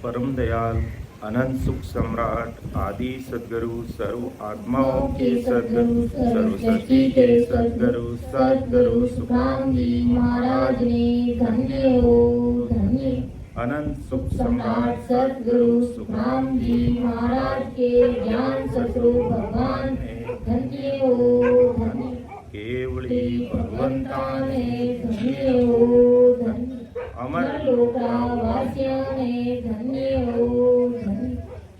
परम दयाल अनंत सुख सम्राट आदि सदगुरु सर्व आत्माओं के सदगुरु सर्व सृष्टि के सदगुरु सदगुरु सुखराम जी महाराज ने धन्य हो धन्य। अनंत सुख सम्राट सदगुरु सुखराम जी महाराज के ज्ञान सतगुरु भगवान ने धन्य हो धन्य। केवली भगवंता ने धन्य हो धन्य। अमर लोकावासियों ने धन्य हो धन्य।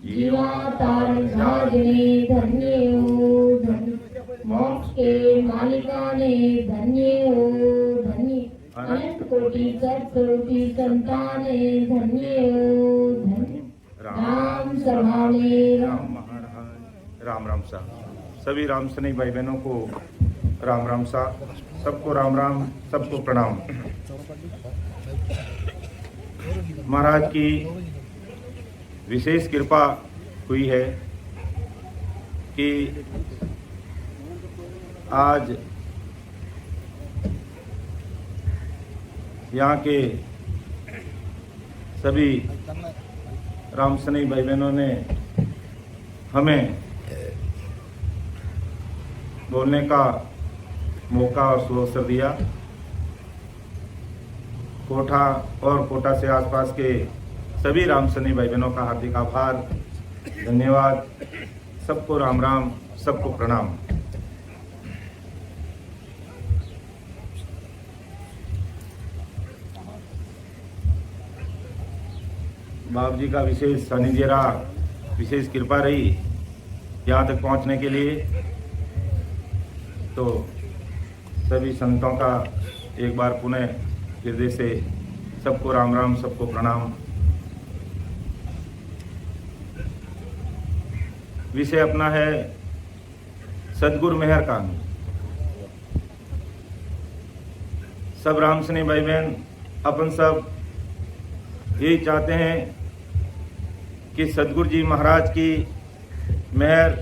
जीवा तारण राज ने धन्य हो धन्य। मोक्ष के मालिका ने धन्य हो धन्य। अनंत कोटि सत्स्वरूपी संतान ने धन्य हो धन्य। राम सभा में राम महाराज। राम राम सा सभी राम सनी भाई बहनों को राम राम सा, सबको राम राम, सबको प्रणाम। महाराज की विशेष कृपा हुई है कि आज यहाँ के सभी राम सनी भाई बहनों ने हमें बोलने का मौका और सुअवसर दिया। कोटा और कोटा से आसपास के सभी राम सनी भाई बहनों का हार्दिक आभार, धन्यवाद। सबको राम राम, सबको प्रणाम। बाबू जी का विशेष सानिध्य रहा, विशेष कृपा रही यहाँ तक पहुँचने के लिए। तो सभी संतों का एक बार पुनः हृदय से सबको राम राम, सबको प्रणाम। विषय अपना है सदगुरु मेहर कहानी। सब राम सनी भाई बहन अपन सब यही चाहते हैं कि सदगुरु जी महाराज की मेहर,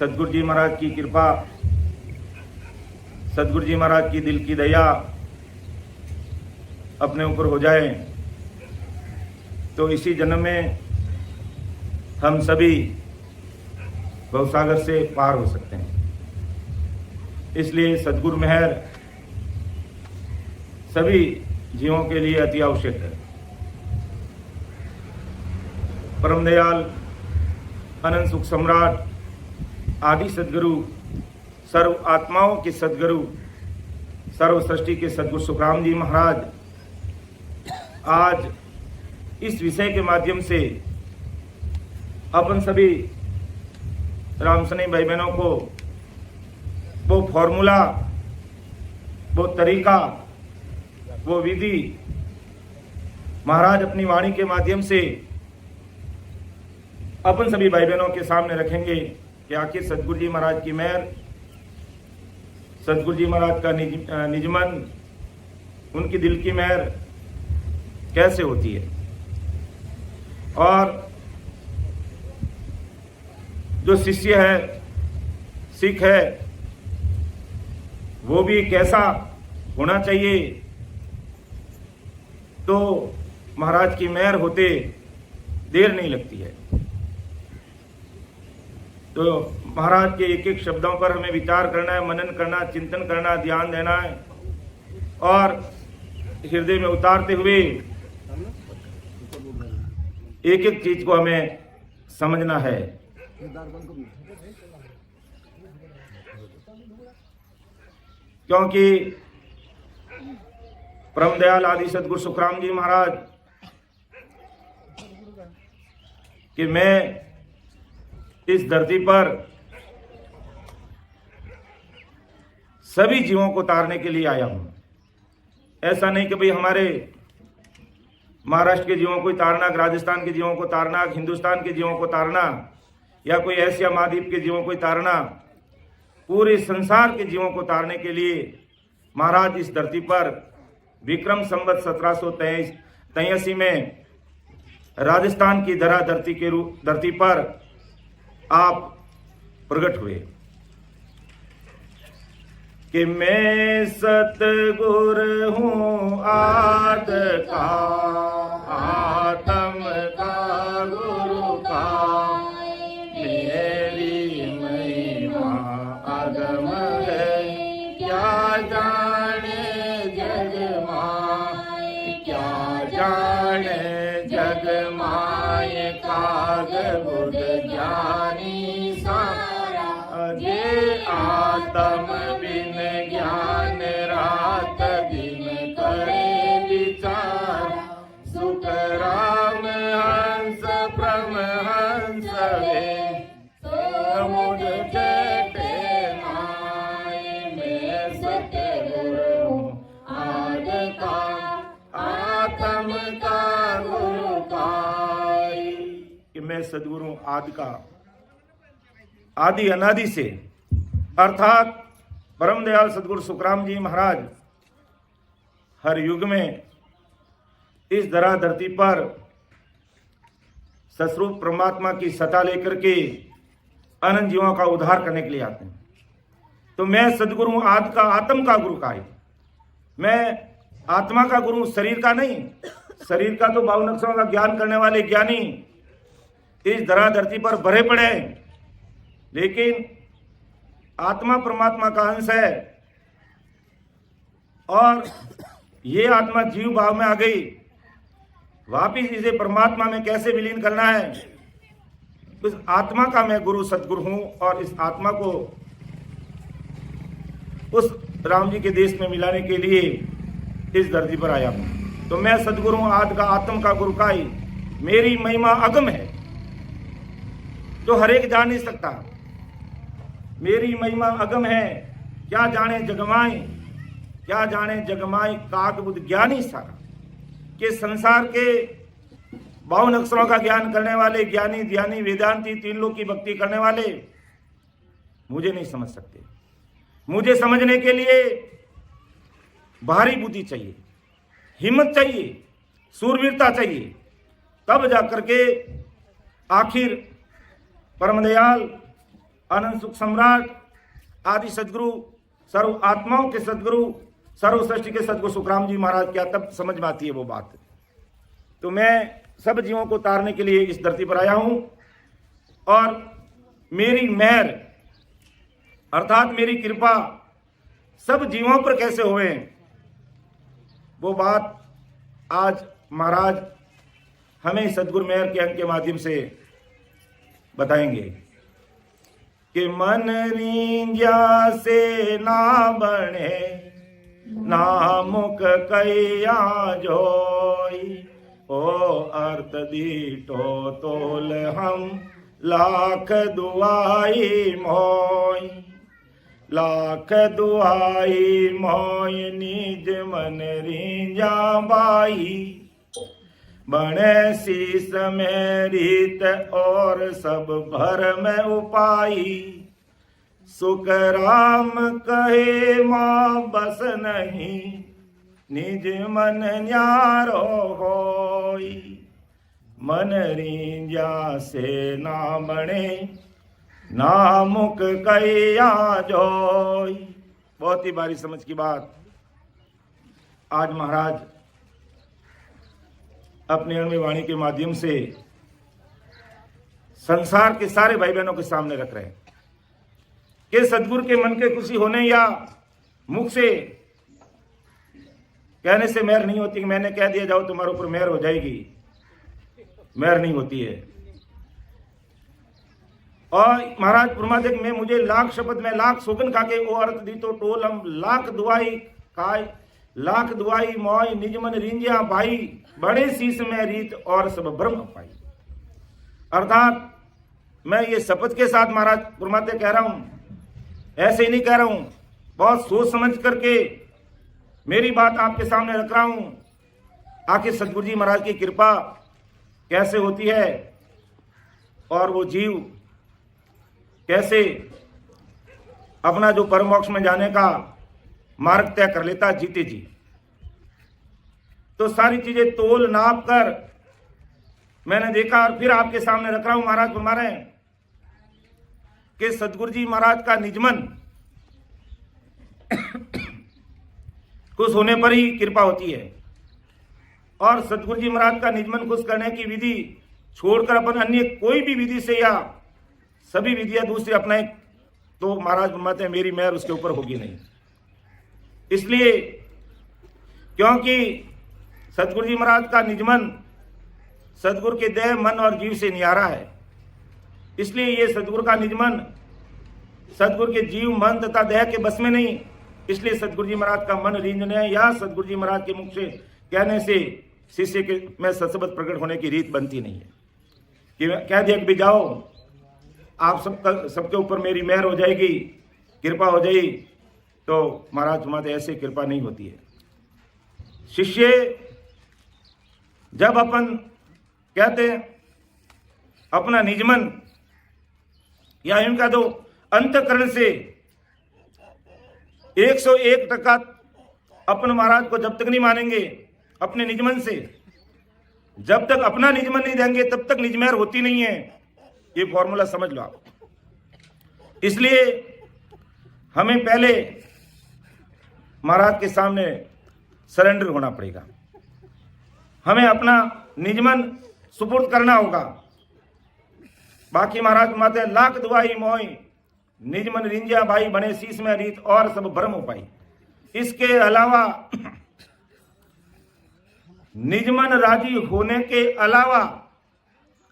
सदगुरु जी महाराज की कृपा, सदगुरु जी महाराज की दिल की दया अपने ऊपर हो जाए तो इसी जन्म में हम सभी भवसागर से पार हो सकते हैं। इसलिए सदगुरु मेहर सभी जीवों के लिए अति आवश्यक है। परम दयाल अनंत सुख सम्राट आदि सदगुरु सर्व आत्माओं के सदगुरु सर्व सृष्टि के सदगुरु सुखराम जी महाराज आज इस विषय के माध्यम से अपन सभी राम सनी भाई बहनों को वो फॉर्मूला, वो तरीका, वो विधि महाराज अपनी वाणी के माध्यम से अपन सभी भाई बहनों के सामने रखेंगे कि आखिर सदगुरु जी महाराज की मेहर, सदगुरु जी महाराज का निजमन, उनकी दिल की मेहर कैसे होती है और जो शिष्य है, सिख है, वो भी कैसा होना चाहिए। तो महाराज की मेहर होते देर नहीं लगती है। तो महाराज के एक एक शब्दों पर हमें विचार करना है, मनन करना, चिंतन करना, ध्यान देना है और हृदय में उतारते हुए एक एक चीज को हमें समझना है। क्योंकि परम दयाल आदि सदगुरु सुखराम जी महाराज कि मैं इस धरती पर सभी जीवों को तारने के लिए आया हूं। ऐसा नहीं कि भाई हमारे महाराष्ट्र के जीवों को तारना, राजस्थान के जीवों को तारना, हिंदुस्तान के जीवों को तारना या कोई एशिया महाद्वीप के जीवों को तारना, पूरे संसार के जीवों को तारने के लिए महाराज इस धरती पर विक्रम संवत 1783 में राजस्थान की धरती पर आप प्रकट हुए कि मैं सतगुरु हूँ आद का आत्म बण जग माय काग बुध ज्ञानी सारा। अजे आत्म बिन ज्ञान रात दिन करे विचार। सुख राम हंस परमहंस वे समुझ चटे माय। मैं सतगुरु आद का आत्म का गुरु काई। कि मैं सदगुरु आदि का आदि अनादि से अर्थात परम दयाल सदगुरु सुखराम जी महाराज हर युग में इस धरा धरती पर सस्वरूप परमात्मा की सत्ता लेकर के अनंत जीवों का उद्धार करने के लिए आते हैं। तो मैं सदगुरु आदि का आत्म का गुरु का है। मैं आत्मा का गुरु शरीर का नहीं। शरीर का तो 52 अक्षरों का ज्ञान करने वाले ज्ञानी इस धरा धरती पर भरे पड़े हैं, लेकिन आत्मा परमात्मा का अंश है और ये आत्मा जीव भाव में आ गई। वापिस इसे परमात्मा में कैसे विलीन करना है, उस आत्मा का मैं गुरु सदगुरु हूं और इस आत्मा को उस राम जी के देश में मिलाने के लिए इस धरती पर आया हूं। तो मैं सदगुरु आदि का आत्म का गुरु काई। मेरी महिमा अगम है जो हर एक जान नहीं सकता। मेरी महिमा अगम है, क्या जाने जगमाई, क्या जाने जगमाई काग बुध ज्ञानी सारा। कि संसार के 52 अक्षरों का ज्ञान करने वाले ज्ञानी ध्यानी वेदांती 3 लोक की भक्ति करने वाले मुझे नहीं समझ सकते। मुझे समझने के लिए भारी बुद्धि चाहिए, हिम्मत चाहिए, सूरवीरता चाहिए, तब जाकर के आखिर परम दयाल अनंत सुख सम्राट आदि सदगुरु सर्व आत्माओं के सदगुरु सर्व सृष्टि के सदगुरु सुखराम जी महाराज क्या तब समझ में आती है वो बात। तो मैं सब जीवों को तारने के लिए इस धरती पर आया हूं और मेरी मेहर अर्थात मेरी कृपा सब जीवों पर कैसे हुए वो बात आज महाराज हमें सदगुरु मेहर के अंक के माध्यम से बताएंगे। कि मन रींजा से ना बने ना मुख कैया जोई। ओ अर्थ दीटो तोल हम लाख दुआई मोई। लाख दुआई मोय निज मन रींजा बाई। बणे शीस में रीत और सब भर में उपाई। सुख राम कहे मां बस नहीं निज मन न्यारो होई। मन रींजा से ना बने ना मुख कैया जोई। बहुत ही बारी समझ की बात आज महाराज अपनी अणुवी वाणी के माध्यम से संसार के सारे भाई बहनों के सामने रख रहे हैं कि सदगुरु के मन के खुशी होने या मुख से कहने से मेहर नहीं होती। कि मैंने कह दिया जाओ तुम्हारे ऊपर मेहर हो जाएगी, मेहर नहीं होती है। और महाराज परमादेव में मुझे लाख शपथ में लाख सोगन खाके ओ अर्थ दी तो टोल हम लाख दुआई काय। लाख दुआई मोय निज मन रींजिया भाई। बड़े शीश में रीत और सब ब्रह्म पाई। अर्थात मैं ये शपथ के साथ महाराज परमात्मा कह रहा हूं, ऐसे ही नहीं कह रहा हूं, बहुत सोच समझ करके मेरी बात आपके सामने रख रहा हूं। आखिर सदगुरु जी महाराज की कृपा कैसे होती है और वो जीव कैसे अपना जो परम मोक्ष में जाने का मार्ग तय कर लेता जीते जी। तो सारी चीजें तोल नाप कर मैंने देखा और फिर आपके सामने रख रहा हूं। महाराज फरमा रहे हैं कि सदगुरु जी महाराज का निजमन खुश होने पर ही कृपा होती है और सदगुरु जी महाराज का निजमन खुश करने की विधि छोड़कर अपन अन्य कोई भी विधि से या सभी विधियां दूसरी अपनाए तो महाराज फरमाते हैं मेरी मेहर उसके ऊपर होगी नहीं। इसलिए क्योंकि सदगुरु जी महाराज का निजमन सदगुरु के देह, मन और जीव से न्यारा है। इसलिए ये सदगुरु का निजमन सदगुरु के जीव, मन तथा देह के बस में नहीं। इसलिए सदगुरु जी महाराज का मन रींझने या सदगुरु जी महाराज के मुख से कहने से शिष्य के में सत्सबत प्रकट होने की रीत बनती नहीं है कि कह दिया कि जाओ आप सबके ऊपर मेरी मेहर हो जाएगी, कृपा हो जाएगी। तो महाराज तुम्हारे ऐसे कृपा नहीं होती है। शिष्य जब अपन कहते हैं अपना निजमन या इनका दो अंतकरण से 101% अपन महाराज को जब तक नहीं मानेंगे अपने निजमन से, जब तक अपना निजमन नहीं देंगे तब तक निजमेर होती नहीं है। ये फॉर्मूला समझ लो आप। इसलिए हमें पहले महाराज के सामने सरेंडर होना पड़ेगा। हमें अपना निजमन सुपुर्द करना होगा। बाकी महाराज माते लाख दुआई मोई, निजमन रिंजा भाई बने शीश में रीत और सब भ्रम उपाई। इसके अलावा निजमन राजी होने के अलावा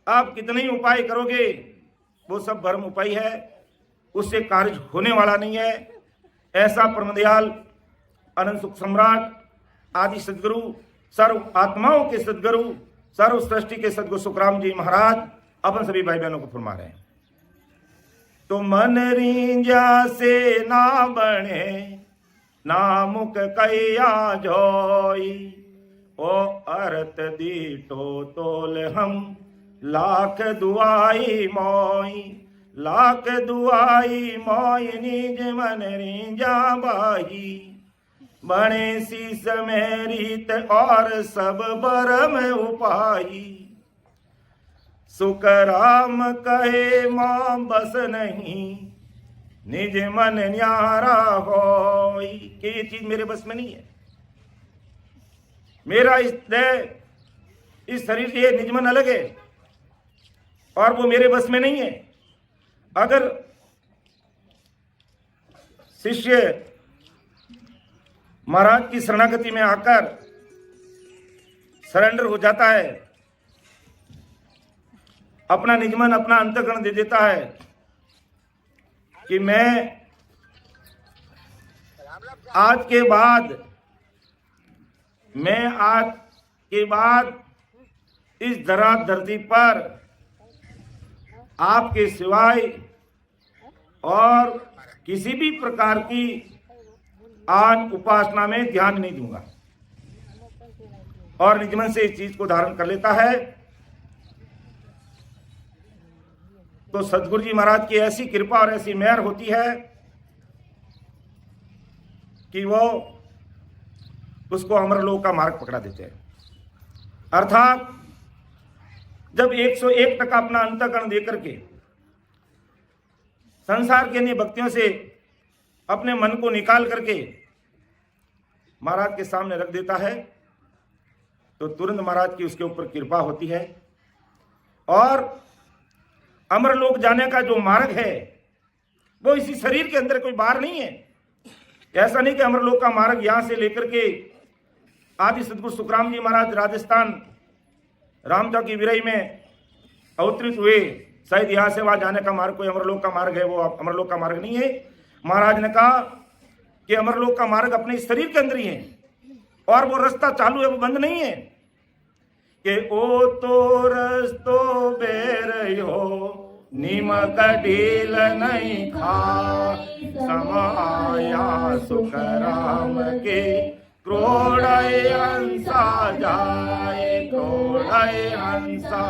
आप कितने ही उपाय करोगे वो सब भ्रम उपाय है, उससे कार्य होने वाला नहीं है। ऐसा परमदयाल अनंत सुख सम्राट आदि सदगुरु, सर्व आत्माओं के सदगुरु, सर्व सृष्टि के सदगुरु सुखराम जी महाराज अपन सभी भाई बहनों को फरमा रहे हैं। तो मन रींजा से ना बने ना मुख कैया जोई, ओ अरत दीटो तोल हम लाख दुआई मोई, लाख दुआई मोई निज मन रींजा बाही, बने शीस में रीत और सब बरम उपाई। सुखराम कहे मां बस नहीं निज मन न्यारा होई, कि ये चीज मेरे बस में नहीं है। मेरा इस देह, इस शरीर से निजमन अलग है और वो मेरे बस में नहीं है। अगर शिष्य महाराज की शरणागति में आकर सरेंडर हो जाता है, अपना निजमन, अपना अंतःकरण दे देता है कि मैं आज के बाद इस धरती पर आपके सिवाय और किसी भी प्रकार की आन उपासना में ध्यान नहीं दूंगा, और निजमन से इस चीज को धारण कर लेता है। तो सदगुरु जी महाराज की ऐसी कृपा और ऐसी मेहर होती है कि वो उसको अमरलोक का मार्ग पकड़ा देते हैं। अर्थात जब 101% अपना अंतःकरण देकर के संसार के अन्य भक्तियों से अपने मन को निकाल करके महाराज के सामने रख देता है, तो तुरंत महाराज की उसके ऊपर कृपा होती है। और अमरलोक जाने का जो मार्ग है वो इसी शरीर के अंदर, कोई बाहर नहीं है। ऐसा नहीं कि अमरलोक का मार्ग यहां से लेकर के आदि सदगुरु सुखराम जी महाराज राजस्थान रामचौकी विरई में अवतरित हुए, शायद यहां से वहां जाने का मार्ग कोई अमरलोक का मार्ग है, वो अमरलोक का मार्ग नहीं है। महाराज ने कहा कि अमरलोक का मार्ग अपने शरीर के अंदर ही है, और वो रास्ता चालू है, वो बंद नहीं है। कि ओ तो रस्तो बेरयो निमक ढील नहीं खा, समाया सुखराम के क्रोड़े हंसा जाए, क्रोड़े हंसा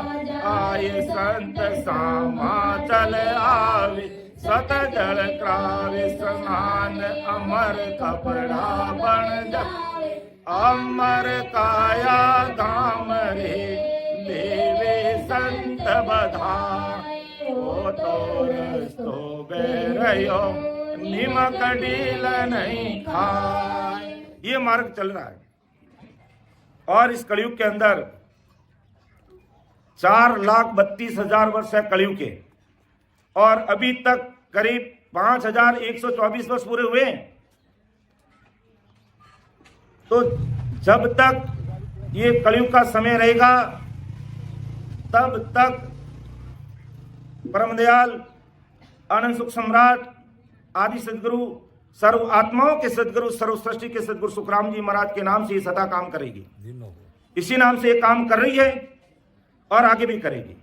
आए संत सामा चल आवे, सत जल क्रावे समान अमर कपड़ा बन जाए, अमर काया धाम रे देवे संत बधाए, ओ तो रस्तो बेरयो निमक ढील नहीं खाए। ये मार्ग चल रहा है, और इस कलयुग के अंदर 4,32,000 वर्ष है कलयुग के, और अभी तक करीब 5,124 वर्ष पूरे हुए हैं। तो जब तक ये कलयुग का समय रहेगा, तब तक परम दयाल आनंद सुख सम्राट आदि सदगुरु सर्व आत्माओं के सदगुरु सर्व सृष्टि के सदगुरु सुखराम जी महाराज के नाम से ये सदा काम करेगी। इसी नाम से ये काम कर रही है और आगे भी करेगी।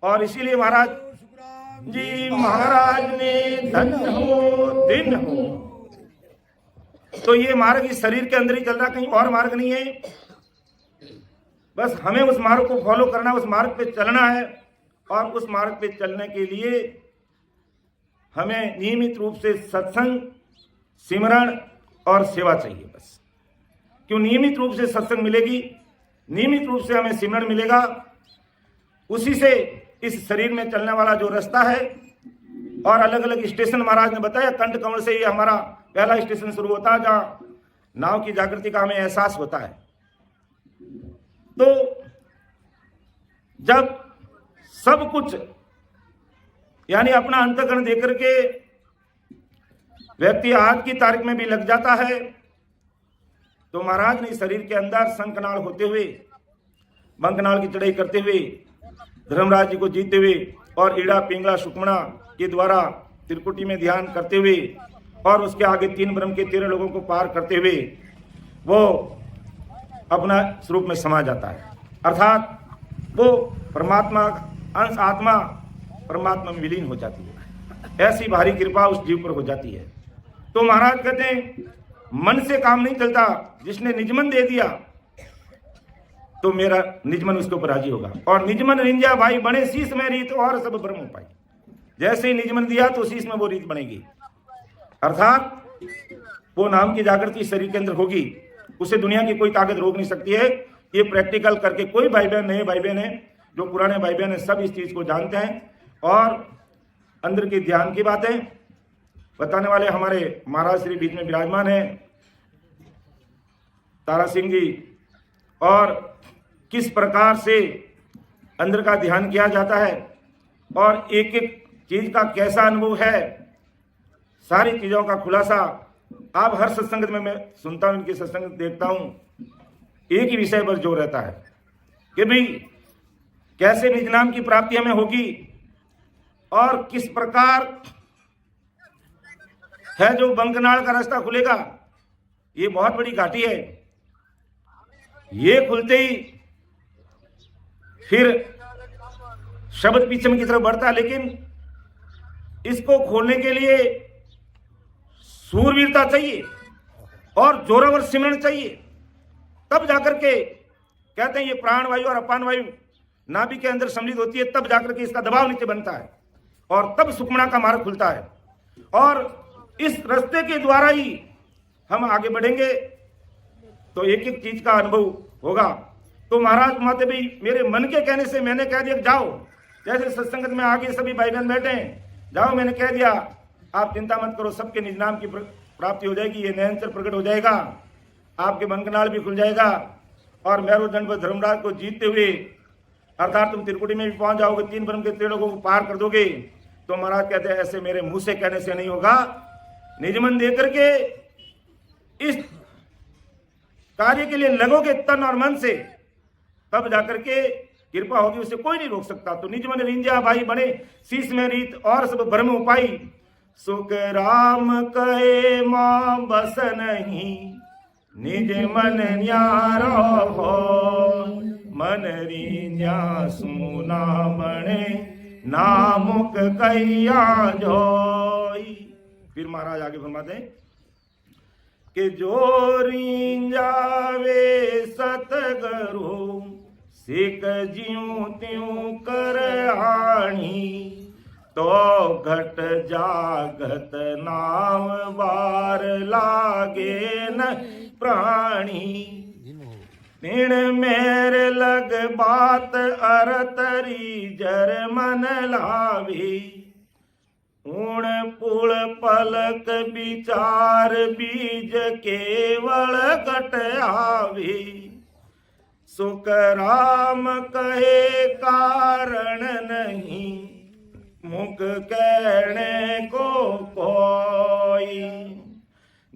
और इसीलिए महाराज जी महाराज ने धन हो दिन हो, तो ये मार्ग इस शरीर के अंदर ही चल रहा, कहीं और मार्ग नहीं है। बस हमें उस मार्ग को फॉलो करना, उस मार्ग पे चलना है। और उस मार्ग पे चलने के लिए हमें नियमित रूप से सत्संग, सिमरण और सेवा चाहिए। बस क्यों नियमित रूप से सत्संग मिलेगी, नियमित रूप से हमें सिमरण मिलेगा, उसी से इस शरीर में चलने वाला जो रास्ता है। और अलग अलग स्टेशन महाराज ने बताया, कंठ कमल से ये हमारा पहला स्टेशन शुरू होता है, जहाँ नाव की जागृति का हमें एहसास होता है। तो जब सब कुछ यानी अपना अंतःकरण देकर के व्यक्ति आज की तारीख में भी लग जाता है, तो महाराज ने शरीर के अंदर शंखनाल होते हुए, बंकनाल की चढ़ाई करते हुए, धर्मराज जी को जीतते हुए और ईड़ा पिंगला सुकमणा के द्वारा त्रिकुटी में ध्यान करते हुए और उसके आगे 3 ब्रह्म के 13 लोगों को पार करते हुए वो अपना स्वरूप में समा जाता है। अर्थात वो परमात्मा अंश आत्मा परमात्मा में विलीन हो जाती है। ऐसी भारी कृपा उस जीव पर हो जाती है। तो महाराज कहते हैं मन से काम नहीं चलता, जिसने निजमन दे दिया तो मेरा निजमन उसके ऊपर राजी होगा। और निजमन रिंजा भाई बने शीश में रीत और सब ब्रह्म पाई। जैसे ही निजमन दिया तो शीश में वो रीत बनेगी। अर्थात वो नाम की जागृति शरीर के अंदर होगी, उसे दुनिया की कोई ताकत रोक नहीं सकती है। ये प्रैक्टिकल करके कोई भाई बहन, नए भाई बहन है, जो पुराने भाई बहन है, सब इस चीज को जानते हैं। और अंदर की ध्यान की बातें बताने वाले हमारे महाराज श्री बीच में विराजमान है, तारा सिंह जी। और किस प्रकार से अंदर का ध्यान किया जाता है और एक एक चीज का कैसा अनुभव है, सारी चीजों का खुलासा आप हर सत्संग में मैं सुनता हूं, इनके सत्संग देखता हूं, एक ही विषय पर जोर रहता है कि भाई कैसे निज नाम की प्राप्ति हमें होगी और किस प्रकार है जो बंकनाल का रास्ता खुलेगा। ये बहुत बड़ी घाटी है। ये खुलते ही फिर शब्द पीछे की तरफ बढ़ता है, लेकिन इसको खोलने के लिए सूरवीरता चाहिए और जोरावर सिमरण चाहिए। तब जाकर के कहते हैं ये प्राण वायु और अपान वायु नाभि के अंदर सम्मिलित होती है, तब जाकर के इसका दबाव नीचे बनता है और तब सुखमणा का मार्ग खुलता है। और इस रास्ते के द्वारा ही हम आगे बढ़ेंगे तो एक एक चीज का अनुभव होगा। तो महाराज माते भी मेरे मन के कहने से मैंने कह दिया जाओ, जैसे सत्संगत में आगे सभी भाई बहन बैठे हैं, जाओ मैंने कह दिया, आप चिंता मत करो, सबके निज नाम की प्राप्ति हो जाएगी। ये नयनचर प्रकट हो जाएगा, आपके बंकनाल भी खुल जाएगा और मैरुदंड पर धर्मराज को जीतते हुए अर्थात तुम त्रिकुटी में भी पहुंच जाओगे, 3 ब्रह्म के 13 लोगों को पार कर दोगे। तो महाराज कहते हैं ऐसे मेरे मुंह से कहने से नहीं होगा, निजमन दे करके इस कार्य के लिए लगोगे तन और मन से, तब जाकर के कृपा होगी, उसे कोई नहीं रोक सकता। तो निजमन रिंजा भाई बने शीश में रीत और सब ब्रह्म उपाई। सुख राम कहे मां बस नहीं, निज मन न्यारो हो, मन रिंजा सुना बने, नामुक कैया जोई। फिर महाराज आगे फरमाते हैं कि जो रिंजावे सतगुरु, सिख ज्यों त्यों कर आणी, तो घट जागत नाम बार लागे न प्राणी। निण मेर लग बात अरतरी जर मन लावी, ऊण पुल पलक विचार बीज केवल घट आवी। सुख राम कहे कारण नहीं, मुख कहने को कोई,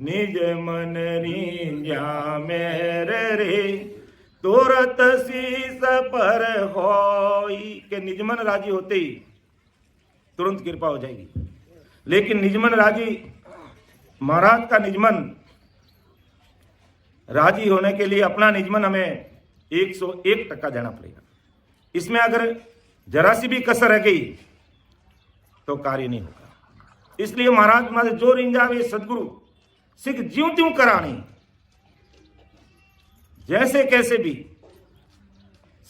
निज मन रींजा मेरे रे तुरत शीस पर होई के निजमन राजी होते ही तुरंत कृपा हो जाएगी। लेकिन निजमन राजी, महाराज का निजमन राजी होने के लिए अपना निजमन हमें 101% देना पड़ेगा। इसमें अगर जरा सी भी कसर रह गई तो कार्य नहीं होगा। इसलिए महाराज जो रिंजावे सदगुरु सिख ज्यों त्यों करानी, जैसे कैसे भी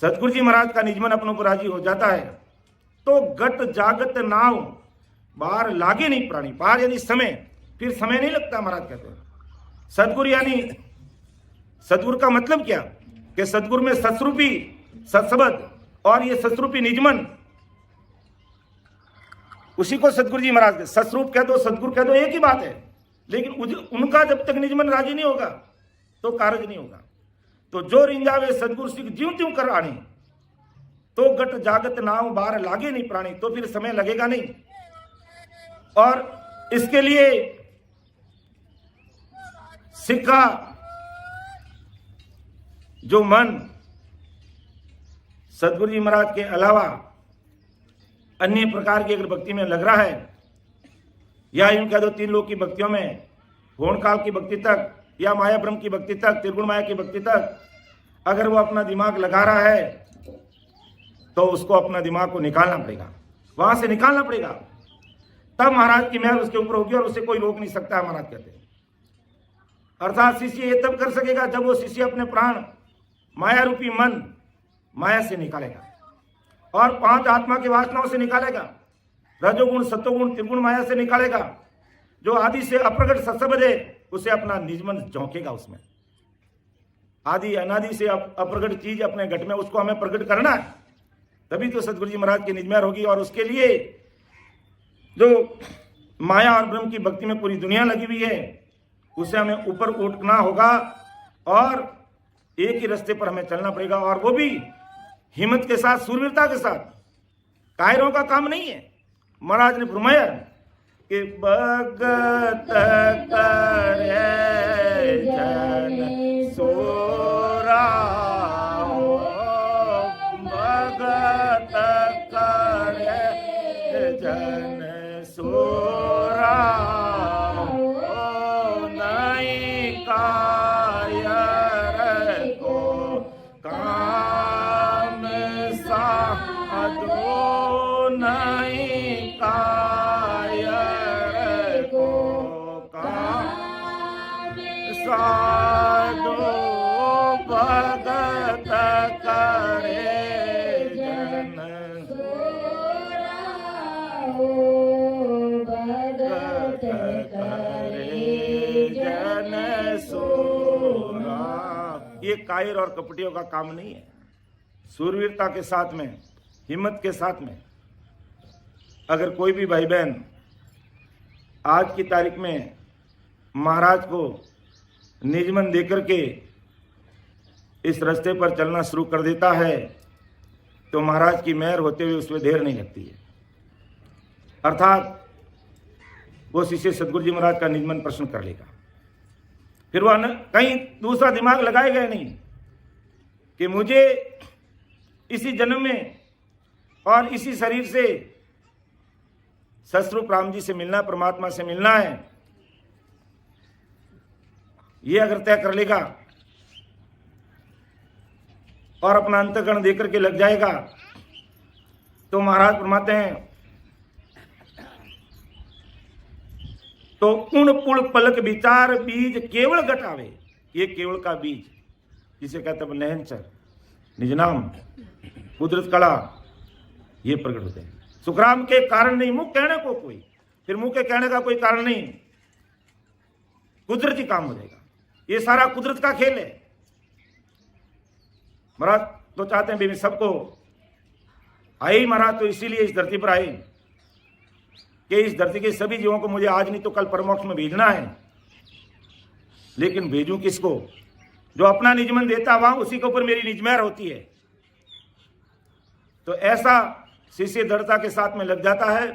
सतगुरु जी महाराज का निजमन अपनों को राजी हो जाता है तो गट जागत नाव बाहर लागे नहीं प्राणी। बाहर यानी समय, फिर समय नहीं लगता महाराज कहते हैं। सतगुरु यानी सतगुरु का मतलब क्या कि सतगुरु में सतरूपी सत्सबद और ये सतरूपी निजमन, उसी को सतगुरु जी महाराज के सतरूप कह दो सतगुरु कह दो एक ही बात है। लेकिन उनका जब तक निजमन राजी नहीं होगा तो कारज नहीं होगा। तो जो रिंजावे सतगुरु सिख ज्यों त्यों करानी तो गट जागत नाव बार लागे नहीं प्राणी, तो फिर समय लगेगा नहीं। और इसके लिए सिख का जो मन सतगुरु जी महाराज के अलावा अन्य प्रकार की अगर भक्ति में लग रहा है, या यूं कह दो 3 लोक की भक्तियों में, घोण काल की भक्ति तक या माया ब्रह्म की भक्ति तक, त्रिगुण माया की भक्ति तक अगर वो अपना दिमाग लगा रहा है तो उसको अपना दिमाग को निकालना पड़ेगा, वहां से निकालना पड़ेगा। तब महाराज की मेहर उसके ऊपर होगी और उसे कोई रोक नहीं सकता है, महाराज कहते हैं। अर्थात शिष्य ये तब कर सकेगा जब वो शिष्य अपने प्राण माया रूपी मन माया से निकालेगा और 5 आत्मा की वासनाओं से निकालेगा, रजोगुण सत्वगुण त्रिगुण माया से निकालेगा। जो आदि से अप्रगट सत्सबद है उसे अपना निजमन झोंकेगा। उसमें आदि अनादि से अप्रगट चीज अपने घट में उसको हमें प्रकट करना है, तभी तो सतगुरु जी महाराज की निजमेर होगी। और उसके लिए जो माया और ब्रह्म की भक्ति में पूरी दुनिया लगी हुई है उसे हमें ऊपर उठना होगा और एक ही रास्ते पर हमें चलना पड़ेगा, और वो भी हिम्मत के साथ, सूरवीरता के साथ। कायरों का काम नहीं है। महाराज ने फरमाया कि भगत करे जन सोरा, भगत करे जन सोरा, नहीं कायर को काम साधो, नहीं कायर को काम साधो, भगत करे जन भगत करे जन सोरा। ये कायर और कपटियों का काम नहीं है। सूरवीरता के साथ में, हिम्मत के साथ में अगर कोई भी भाई बहन आज की तारीख में महाराज को निजमन देकर के इस रास्ते पर चलना शुरू कर देता है तो महाराज की मेहर होते हुए उसमें देर नहीं लगती है। अर्थात वो शिष्य सतगुरु जी महाराज का निजमन प्रश्न कर लेगा। फिर वह कहीं दूसरा दिमाग लगाएगा नहीं कि मुझे इसी जन्म में और इसी शरीर से सतस्वरूप राम जी से मिलना, परमात्मा से मिलना है। ये अगर तय कर लेगा और अपना अंतःकरण देकर के लग जाएगा तो महाराज फरमाते हैं तो उण पुण पलक विचार बीज केवल घटावे। ये केवल का बीज जिसे कहते हैं नयनचर, निजनाम, कुदरत कला, ये प्रकट होते हैं। सुखराम के कारण नहीं, मुख कहने को कोई, फिर मुंह के कहने का कोई कारण नहीं, कुदरती काम हो जाएगा। ये सारा कुदरत का खेल है। महाराज तो चाहते हैं भी सबको आए, महाराज तो इसीलिए इस धरती पर आए कि इस धरती के सभी जीवों को मुझे आज नहीं तो कल परमोक्ष में भेजना है। लेकिन भेजूं किसको? जो अपना निजमन देता वहां उसी के ऊपर मेरी निजमेर होती है। तो ऐसा शिष्य दृढ़ता के साथ में लग जाता है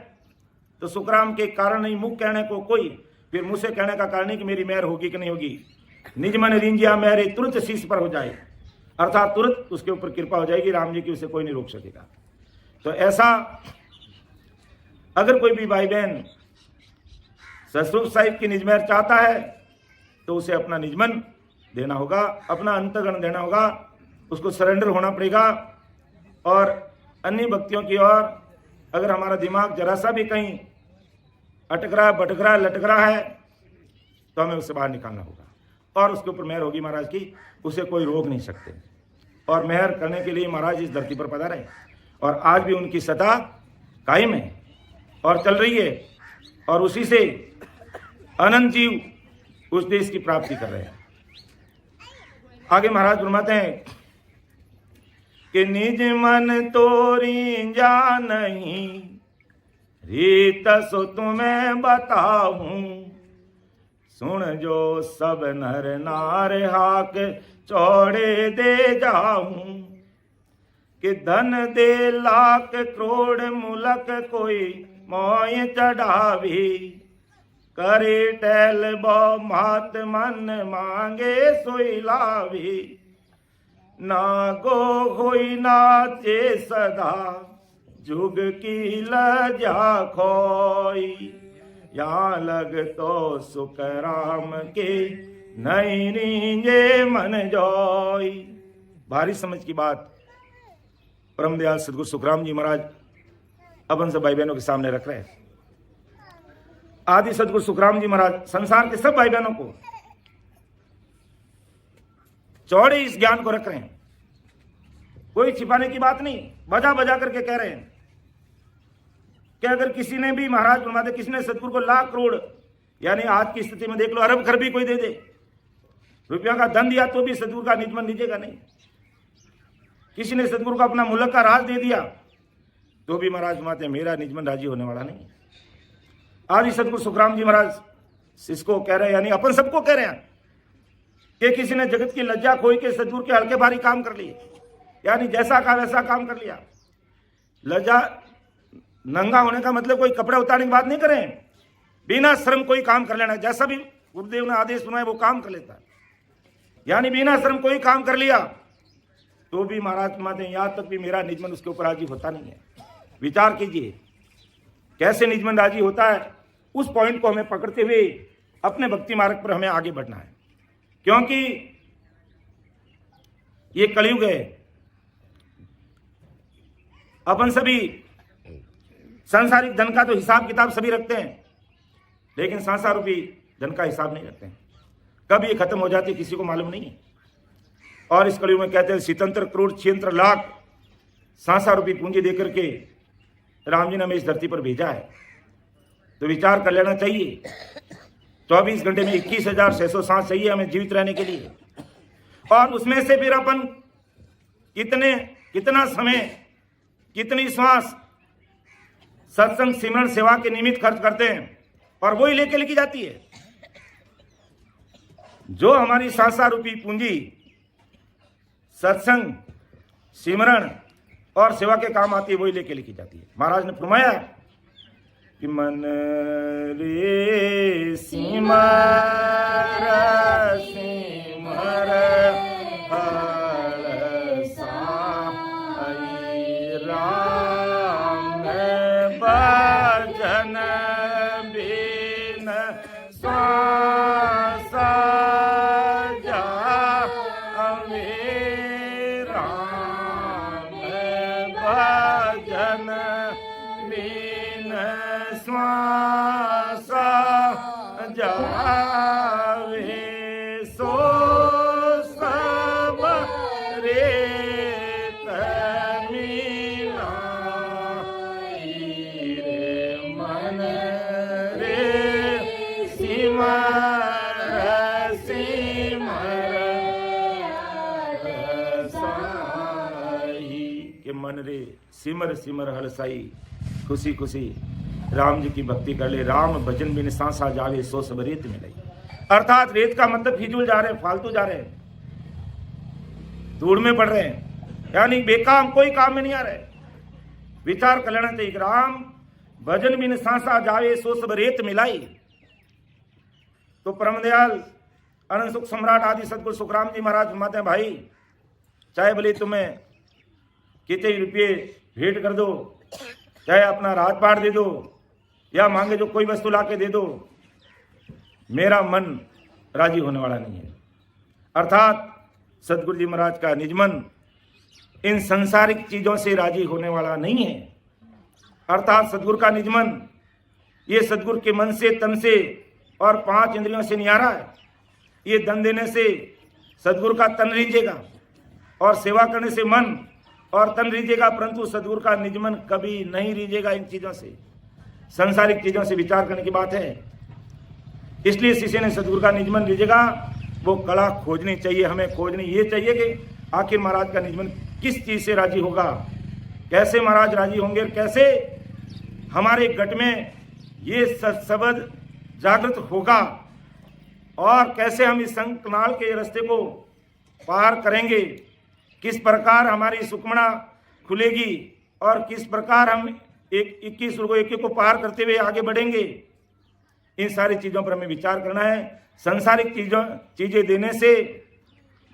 तो सुखराम के कारण नहीं, मुख कहने को कोई, फिर मुझसे कहने का कारण नहीं कि मेरी मेहर होगी कि नहीं होगी। निज मन रिंजिया मेहरे तुरंत शीश पर हो जाए, अर्थात तुरंत उसके ऊपर कृपा हो जाएगी राम जी की, उसे कोई नहीं रोक सकेगा। तो ऐसा अगर कोई भी भाई बहन सतरूप साहिब की निजमेहर चाहता है तो उसे अपना निजमन देना होगा, अपना अंतर्गण देना होगा, उसको सरेंडर होना पड़ेगा। और अन्य भक्तियों की ओर अगर हमारा दिमाग जरा सा भी कहीं अटक रहा है, भटक रहा है, लटक रहा है, तो हमें उससे बाहर निकालना होगा और उसके ऊपर मेहर होगी महाराज की, उसे कोई रोक नहीं सकते। और मेहर करने के लिए महाराज इस धरती पर पधारे और आज भी उनकी सत्ता कायम है और चल रही है, और उसी से अनंत जीव उस देश की प्राप्ति कर रहे हैं। आगे महाराज फरमाते हैं कि निज मन तोरी जा नहीं, रीत सो तुम्हें बताऊं, सुन जो सब नर नार हाक चौड़े दे जाऊं, कि धन दे लाख करोड़ मुलक कोई मोय चढ़ावी, करे टैल बो मात मन मांगे सोई लावी, ना गो होई नाचे सदा जुग की लजा खोई, यहाँ लग तो सुख राम के नहीं नींजे मन जोई। भारी समझ की बात परम दयाल सदगुरु सुखराम जी महाराज अपन सब भाई बहनों के सामने रख रहे हैं। आदि सदगुरु सुखराम जी महाराज संसार के सब भाई बहनों को चौड़े इस ज्ञान को रख रहे हैं, कोई छिपाने की बात नहीं, बजा बजा करके कह रहे हैं कि अगर किसी ने भी महाराज फरमाते किसी ने सतगुरु को लाख करोड़, यानी आज की स्थिति में देख लो अरब खरब भी कोई दे दे, रुपया का धन दिया तो भी सतगुरु का निजमन लीजिएगा नहीं। किसी ने सतगुरु को अपना मुल्क का राज दे दिया तो भी महाराज फरमाते मेरा निजमन राजी होने वाला नहीं। आज सतगुरु सुखराम जी महाराज इसको कह रहे हैं, यानी अपन सबको कह रहे हैं कि किसी ने जगत की लज्जा खोई के सतगुरु के हल्के भारी काम कर लिए, यानी जैसा कहा वैसा काम कर लिया। लज्जा नंगा होने का मतलब कोई कपड़े उतारने की बात नहीं करें, बिना श्रम कोई काम कर लेना, जैसा भी गुरुदेव ने आदेश सुनाया वो काम कर लेता है, यानी बिना श्रम कोई काम कर लिया तो भी महाराज माते यहां तक भी मेरा निजमन उसके ऊपर राजी होता नहीं है। विचार कीजिए कैसे निजमन राजी होता है, उस पॉइंट को हमें पकड़ते हुए अपने भक्ति मार्ग पर हमें आगे बढ़ना है, क्योंकि ये कलयुग है। अपन सभी सांसारिक धन का तो हिसाब किताब सभी रखते हैं, लेकिन सांसार रूपी धन का हिसाब नहीं रखते हैं। कब ये खत्म हो जाती है किसी को मालूम नहीं है। और इस कलयुग में कहते हैं 77 करोड़ 76 लाख सांसार रूपी पूंजी देकर के राम जी ने हमें इस धरती पर भेजा है। तो विचार कर लेना चाहिए, 24 घंटे में 21,600 सांस चाहिए हमें जीवित रहने के लिए, और उसमें से फिर अपन कितना समय कितनी श्वास सत्संग सिमरन सेवा के निमित्त खर्च करते हैं, और वही लेके लिखी जाती है। जो हमारी सांसा रूपी पूंजी सत्संग सिमरन और सेवा के काम आती है वही लेके लिखी जाती है। महाराज ने फरमाया कि मन रे सिमर सिमर हर साई राम भजन बिन श्वास जावे, राम भजन बिन श्वास जावे, सो सब रेत मिलाई रे मन रे सिमर सिमर हलसाई, के मन रे सिमर सिमर हलसाई, खुशी खुशी राम जी की भक्ति कर ले। राम भजन बिन सांसा जावे सो सब रेत मिलाई, अर्थात रेत का मतलब फिजूल जा रहे हैं, फालतू जा रहे हैं, धूड़ में पड़ रहे हैं, यानी बेकाम कोई काम में नहीं आ रहे। विचार कर लेना चाहिए। राम भजन बिन सांसा जावे सो सब रेत मिलाई, तो परम दयाल अनंत सुख सम्राट आदि सदगुरु सुखराम जी महाराज फरमाते हैं, भाई चाहे भले तुम्हें कितने रुपये भेंट कर दो, चाहे अपना राजपाट दे दो, या मांगे जो कोई वस्तु ला के दे दो, मेरा मन राजी होने वाला नहीं है। अर्थात सदगुरु जी महाराज का निज मन इन संसारिक चीजों से राजी होने वाला नहीं है। अर्थात सदगुरु का निज मन ये सदगुरु के मन से, तन से और 5 इंद्रियों से न्यारा है। ये धन देने से सदगुरु का तन रीझेगा और सेवा करने से मन और तन रीझेगा, परंतु सदगुरु का निज मन कभी नहीं रीझेगा इन चीजों से, संसारिक चीजों से विचार करने की बात है। इसलिए शिष्य ने सदगुरु का निज मन रीझेगा, वो कला खोजनी चाहिए। हमें खोजनी ये चाहिए कि आखिर महाराज का निज मन किस चीज से राजी होगा, कैसे महाराज राजी होंगे, कैसे हमारे गट में ये शब्द जागृत होगा और कैसे हम इस संकनाल के रास्ते को पार करेंगे, किस प्रकार हमारी सुखमणा खुलेगी और किस प्रकार हम 21 को एक को पार करते हुए आगे बढ़ेंगे। इन सारी चीज़ों पर हमें विचार करना है। संसारिक चीज़ें देने से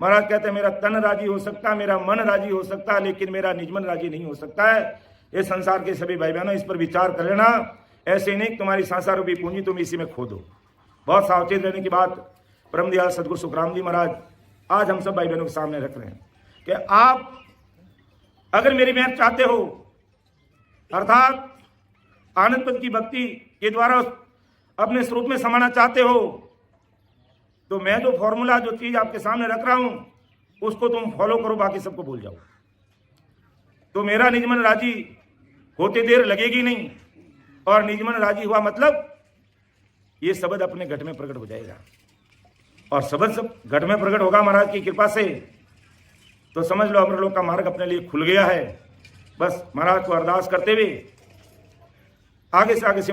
महाराज कहते हैं मेरा तन राजी हो सकता है, मेरा मन राजी हो सकता है, लेकिन मेरा निज मन राजी नहीं हो सकता है। ये संसार के सभी भाई बहनों इस पर विचार कर लेना। ऐसे नहीं तुम्हारी संसार रूपी पूंजी तुम इसी में खो दो। बहुत सावचेत रहने की बात परम दयाल सदगुरु सुखराम जी महाराज आज हम सब भाई बहनों के सामने रख रहे हैं कि आप अगर मेरी मेहर चाहते हो, अर्थात आनंद पद की भक्ति के द्वारा अपने स्वरूप में समाना चाहते हो, तो मैं जो फॉर्मूला जो चीज आपके सामने रख रहा हूं उसको तुम फॉलो करो, बाकी सबको भूल जाओ। तो मेरा निज मन राजी होते देर लगेगी नहीं, और निज मन राजी हुआ मतलब ये शब्द अपने घट में प्रकट हो जाएगा। और शब्द सब घट में प्रकट होगा महाराज की कृपा से, तो समझ लो अमर लोक का मार्ग अपने लिए खुल गया है। बस महाराज को अरदास करते हुए आगे से